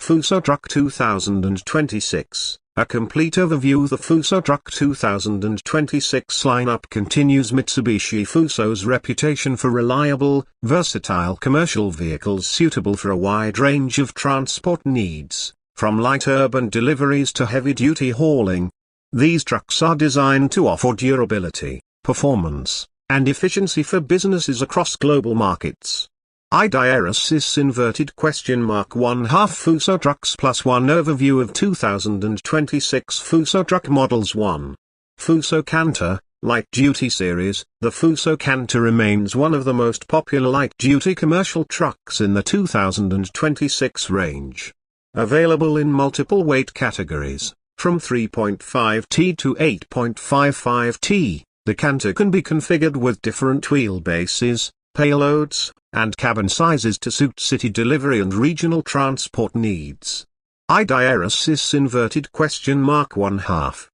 Fuso Truck 2026, a complete overview. The Fuso Truck 2026 lineup continues Mitsubishi Fuso's reputation for reliable, versatile commercial vehicles suitable for a wide range of transport needs, from light urban deliveries to heavy-duty hauling. These trucks are designed to offer durability, performance, and efficiency for businesses across global markets. IDRSIS inverted question mark 1/2 Fuso Trucks Plus 1 Overview of 2026 Fuso Truck Models 1. Fuso Canter, Light Duty Series. The Fuso Canter remains one of the most popular light-duty commercial trucks in the 2026 range. Available in multiple weight categories, from 3.5 t to 8.55 t, the Canter can be configured with different wheelbases, payloads, and cabin sizes to suit city delivery and regional transport needs. IDRSIS inverted question mark 1/2.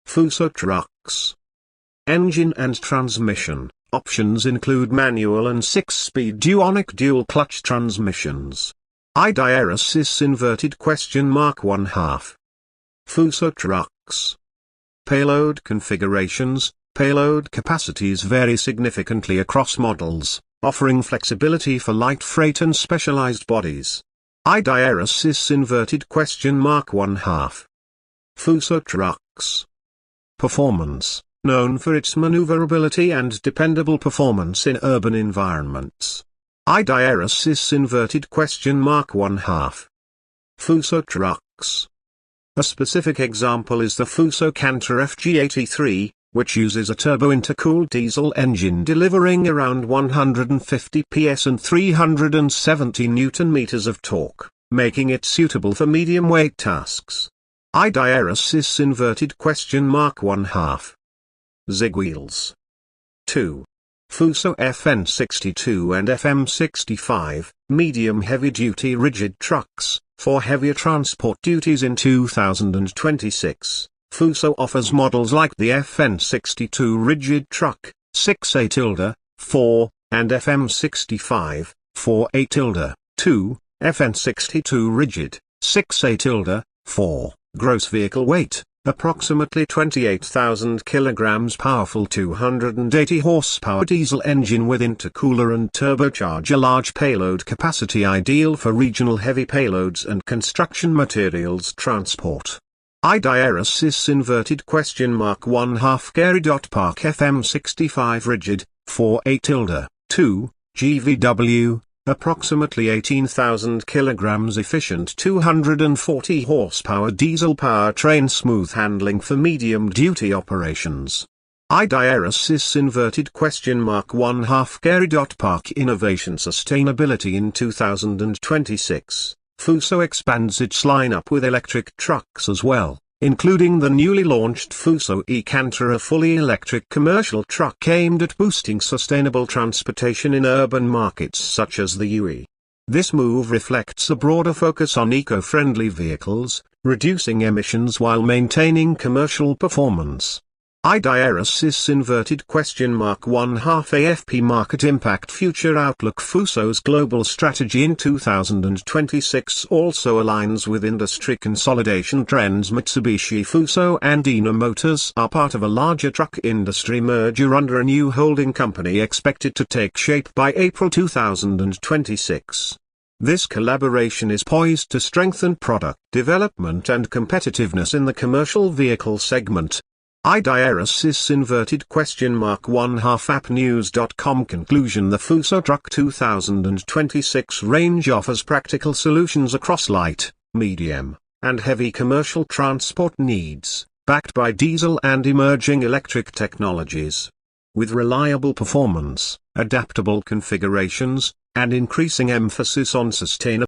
Fuso Trucks. Engine and transmission options include manual and 6-speed Duonic dual-clutch transmissions. IDRSIS inverted question mark 1/2. Fuso Trucks. Payload configurations. Payload capacities vary significantly across models, offering flexibility for light freight and specialized bodies. IDRSIS inverted question mark 1/2. Fuso Trucks. Performance, known for its maneuverability and dependable performance in urban environments. IDRSIS inverted question mark 1/2. Fuso Trucks. A specific example is the Fuso Canter FG83, which uses a turbo-intercooled diesel engine delivering around 150 PS and 370 Nm of torque, making it suitable for medium-weight tasks. IDRSIS inverted question mark 1/2. Zig wheels. 2. Fuso FN62 and FM65, medium heavy-duty rigid trucks, for heavier transport duties in 2026. Fuso offers models like the FN62 rigid truck, 6A-4, and FM65, 4A-2, FN62 rigid, 6A-4, gross vehicle weight, approximately 28,000 kilograms, powerful 280 horsepower diesel engine with intercooler and turbocharger, large payload capacity, ideal for regional heavy payloads and construction materials transport. IDRSIS inverted question mark 1/2 Gary.Park FM65 rigid, 4A-2, GVW, approximately 18,000 kilograms, efficient 240 horsepower diesel powertrain, smooth handling for medium-duty operations. IDRSIS inverted question mark 1/2 Gary.Park Innovation Sustainability. In 2026, Fuso expands its lineup with electric trucks as well, including the newly launched Fuso e-Canter, a fully electric commercial truck aimed at boosting sustainable transportation in urban markets such as the UE. This move reflects a broader focus on eco-friendly vehicles, reducing emissions while maintaining commercial performance. IDRSIS inverted question mark 1/2 AFP Market Impact Future Outlook. Fuso's global strategy in 2026 also aligns with industry consolidation trends. Mitsubishi Fuso and Dina Motors are part of a larger truck industry merger under a new holding company expected to take shape by April 2026. This collaboration is poised to strengthen product development and competitiveness in the commercial vehicle segment. IDRSIS inverted question mark 1/2 appnews.com Conclusion. The Fuso Truck 2026 range offers practical solutions across light, medium, and heavy commercial transport needs, backed by diesel and emerging electric technologies. With reliable performance, adaptable configurations, and increasing emphasis on sustainability,